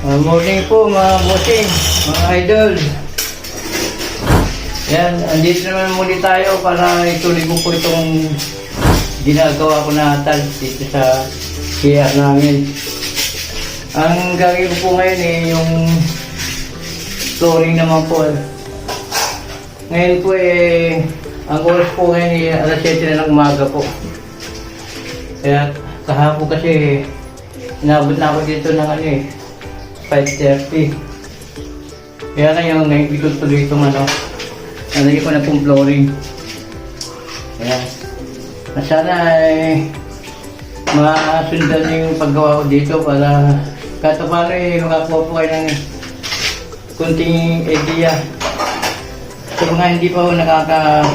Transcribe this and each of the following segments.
Morning po mga bossing, mga idol. Yan, andito naman muli tayo para ituloy ko po itong ginagawa ko na tiles dito sa CR namin. Ang gagawin ko po ngayon yung flooring naman po. Ngayon po ang oras po ngayon alas 7 na ng umaga po. Kaya kahapon kasi inabot na ako dito ng 5:30. Kaya ngayon itutuloy itong nalagyan ko na pong flooring. Ayan. Sana masundan niyo yung paggawa ko dito para kahit paano makakuha po kayo ng kunting idea. Sa mga hindi pa po nakakapagtas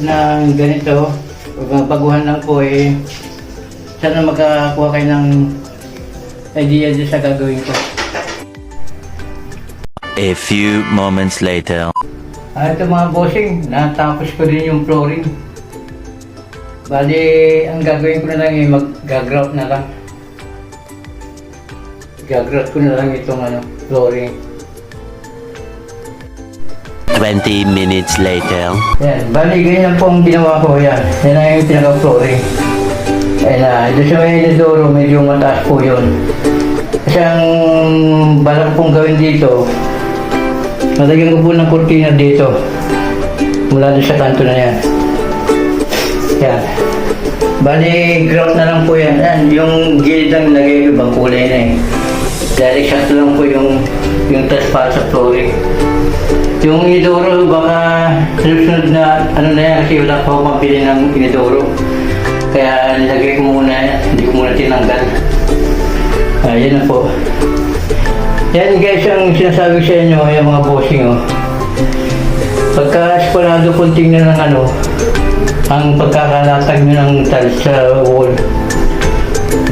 ng ganito, baguhan lang po sana makakuha kayo ng idea dyan sa gagawin ko. A few moments later. Ito mga bossing, natapos ko din yung flooring. Bali, ang gagawin ko na lang mag-grout na lang. Gagrout ko na lang itong flooring. 20 minutes later. Yan, bali ganyan po ang ginawa ko yan. Yan na yung pinaka-flooring. Ayan na, doon sa may inidoro, medyo mataas po yun. Kasi ang balak pong gawin dito, nalagyan ko po ng kurtina dito. Mula doon sa kanto na yan. Yan. Bali, grout na lang po yan. Yan, yung gilid ang nilagay ko, ibang kulay na Dahil exacto lang po yung tiles para sa flooring. Yung inidoro, baka sunod na na yan kasi wala pa ako mabili ng inidoro. Kaya nilagay ko muna yan, hindi ko muna tinanggal. Yan na po. Yan guys ang sinasabi sa inyo, yung mga bossing Pagka eskwalado kung tingnan ng ang pagkakalatag nyo ng tiles sa wall.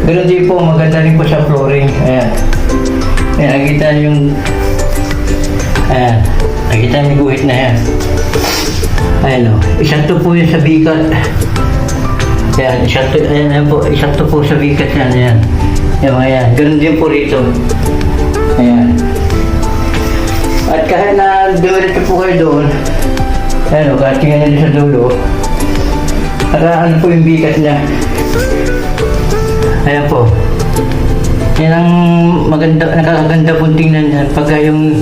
Ganun din po, maganda rin po sa flooring. Ayan. Ayan, nakita yung nakita yung guhit na yan. Ayan isakto po yun sa bigat. Ayan, ayan po, isakto po sa bigat yan. Ayan. Ayan, ganun din po rito. Ayan. At kahit na dumiretso po kayo doon, ayan kahit tingnan nyo sa dulo, po yung bigat niya. Ayan po. Yan ang nakakaganda pong tingnan niya. Pagka yung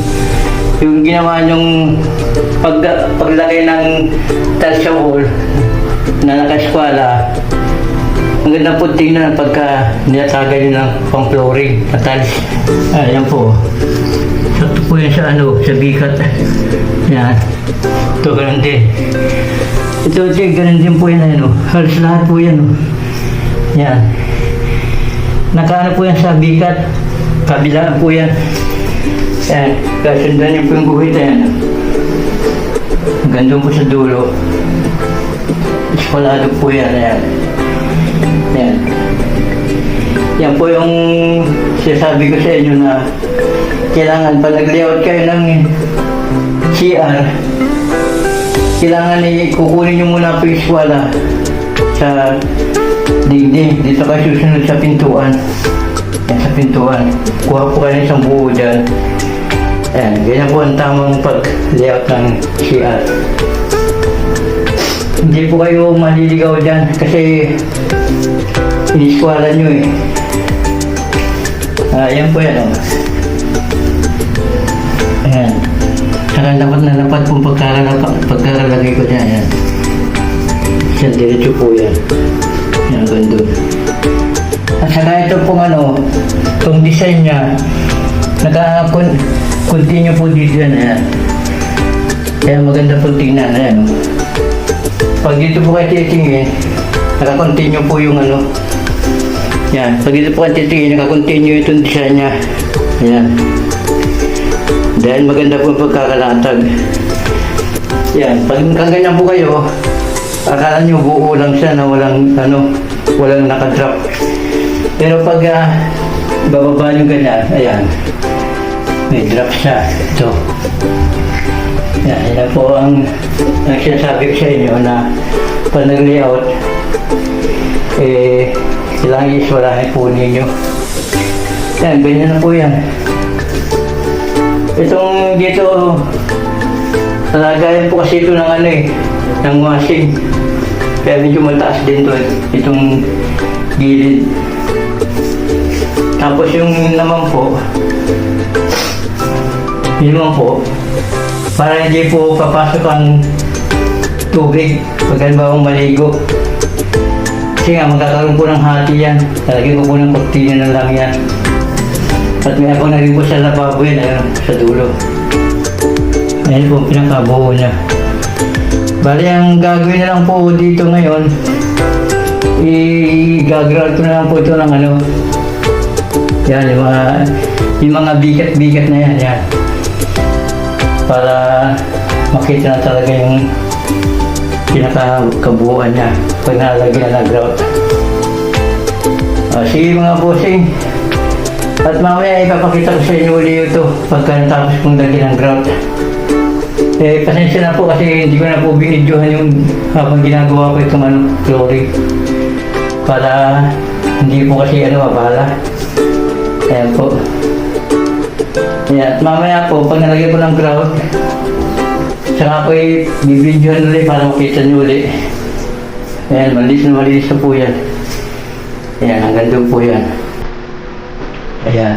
ginawa nyong paglagay ng tiles sa wall na naka-eskwala, ang ganda po tingnan pagka nilatagan nyo ng pang flooring na tiles. Ayan po. Sakto po yan sa sa bigat. Yan. Ito ganun din. Ito ganun din po yan. Halos lahat po yan. Yan. Nakaano po yan sa bigat. Kabilaan po yan. Yan. Kasundan niyo po yung guhit. Yan. Gandun po sa dulo. Eskwalado po yan. Yan. Yan. Yan po yung sinasabi ko sa inyo na kailangan pag nag-layout kayo ng CR, kailangan kukunin nyo muna po yung eskwala sa dingding. Dito kayo susunod sa pintuan. Yan, sa pintuan. Kuha po kayo ng isang buo dyan. Ayan, ganyan po ang tamang pag-layout ng CR. Hindi po kayo maliligaw dyan kasi iniskwala nyo Ayan po yan Ayan. Saka dapat na dapat kung pagkakalagay ko dyan. Ayan. Isang diretso po yan. Ayan, gandun. At saka ito pong itong design niya, naka-continue po dito yan. Ayan. Kaya maganda po tingnan. Ayan. Pag dito po kayo titingin, naka-continue po yung yan. Pag dito po kayo titingin, naka-continue itong design niya. Ayan. Dahil maganda po yung pagkakalatag. Yan. Pag ganyan po kayo, akala nyo buo lang siya na walang nakadrop. Pero pag bababa nyo ganyan, ayan. May drop siya. Ito. Yan. Yan po ang sinasabi ko sa inyo na pag nag-layout, kailangan iswalahin po ninyo. Yan, ganyan na po yan. Itong dito, nalagayan po kasi ito ng ano eh, ng washing. Kaya medyo mataas din to eh, itong gilid. Tapos yung naman po, yun naman po, para hindi po papasok ang tubig pag halimbawa maligo. Kasi nga magkakaroon po ng hati yan. Talagyan ko po ng kortina na lang yan. At may ako na rin po sa lababo yan, ayun, sa dulo. Ayan po pinakabuo niya. Bali ang gagawin na lang po dito ngayon, i-gaground ko na lang po ito ng ano. Yan, yung mga bigat-bigat na yan, yan. Para makita na talaga yung pinakabuuan niya pag nalagyan na grout. Sige mga bossing. At mamaya ipapakita ko sa inyo ulit ito pagka natapos kong lagyan ng grout. Pasensya na po kasi hindi ko na po binidyohan yung habang ginagawa ko itong flooring. Para hindi po kasi mabala. Ayan po. Ayan, at mamaya po pag nalagyan ko ng grout, saka ko i-videohan ulit para makita nyo ulit. Ayan, malinis na po yan. Ayan, hanggang doon po yan. Ayan.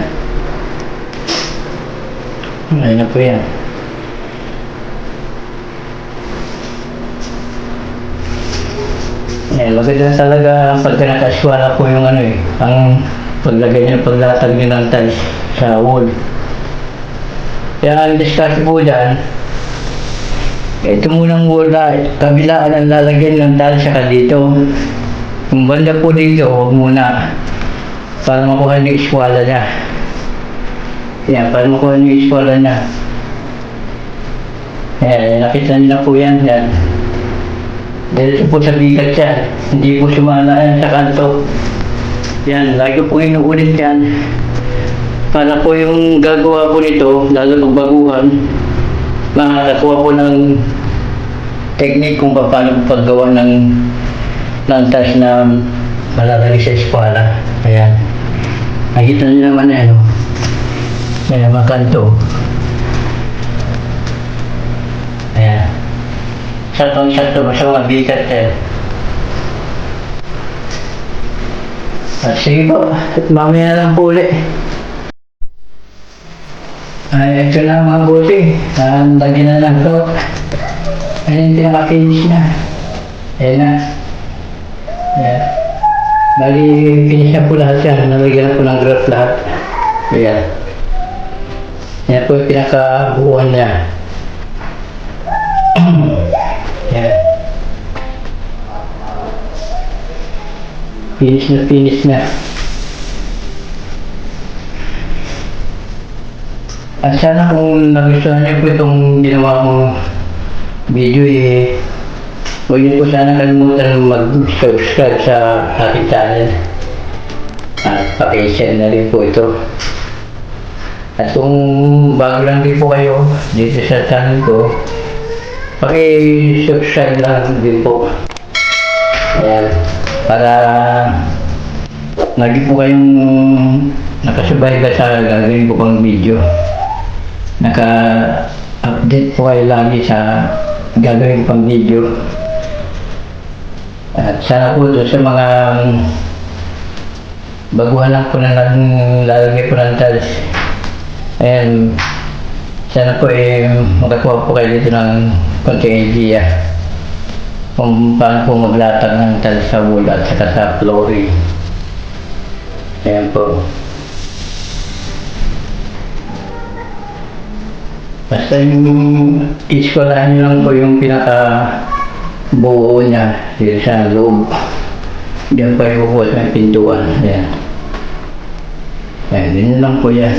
Ayan na po yan. Ayan, maganda talaga pagka nakaswala po yung ang paglagay nyo, paglatag nyo ng tiles sa wall. Kaya ang discard po dyan, ito munang wall na kabilaan ang lalagyan ng tiles saka dito. Yung banda po dito, huwag muna. Para makuha nyo yung iswala niya. Yan, para makuha nyo yung iswala niya. Yan, nakita nyo na po yan. Yan. Dahil po sa bigat yan, hindi po sumala yan sa kanto. Yan, lagi po inuulit yan. Para po yung gagawa po nito, lalo pag baguhan, makakuha po ng technique kung paano paggawa ng tiles na malalagay sa espala. Ayan. Nakita nyo naman Ayan, mga kanto. Ayan. Sakto sa mga bigat yan. At sige po, at mamaya lang po ulit. Ay, ito na mga buti. Lagyan na ng grout. Ayan, pinaka-finish na. Ayan na. Ayan. Bali, finish na po lahat yan. Nalagyan na po ng grout lahat. Ayan. Ayan po yung pinaka-buuan niya. Ayan. Finish na. At sana kung nagustuhan niyo po itong ginawa kong video huwag niyo po sana kalimutan mag-subscribe sa aking channel. At paki-share na rin po ito. At kung bago lang din po kayo dito sa channel ko, paki-subscribe lang din po. Ayan. Para lagi po kayong nakasabay ka sa gagawin ko pang video. Naka-update po kayo lagi sa gagawin pang video. At sana po doon sa mga baguhan lang po na lalagay po ng tiles. Ayan, sana po makakuha po kayo dito ng konting idea kung paano po maglatag ng tiles sa wall at saka sa flooring. Ayan po. Basta yung iskolahan nyo lang po yung pinaka-buo niya dito sa loob. Diyan pa yung bubuhat ng pintuan. Ayan. Ayan, din lang po yan.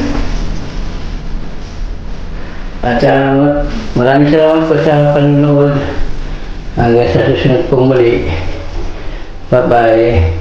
At maraming salamat po sa panunood. Hanggang sa susunod pong muli. Bye-bye.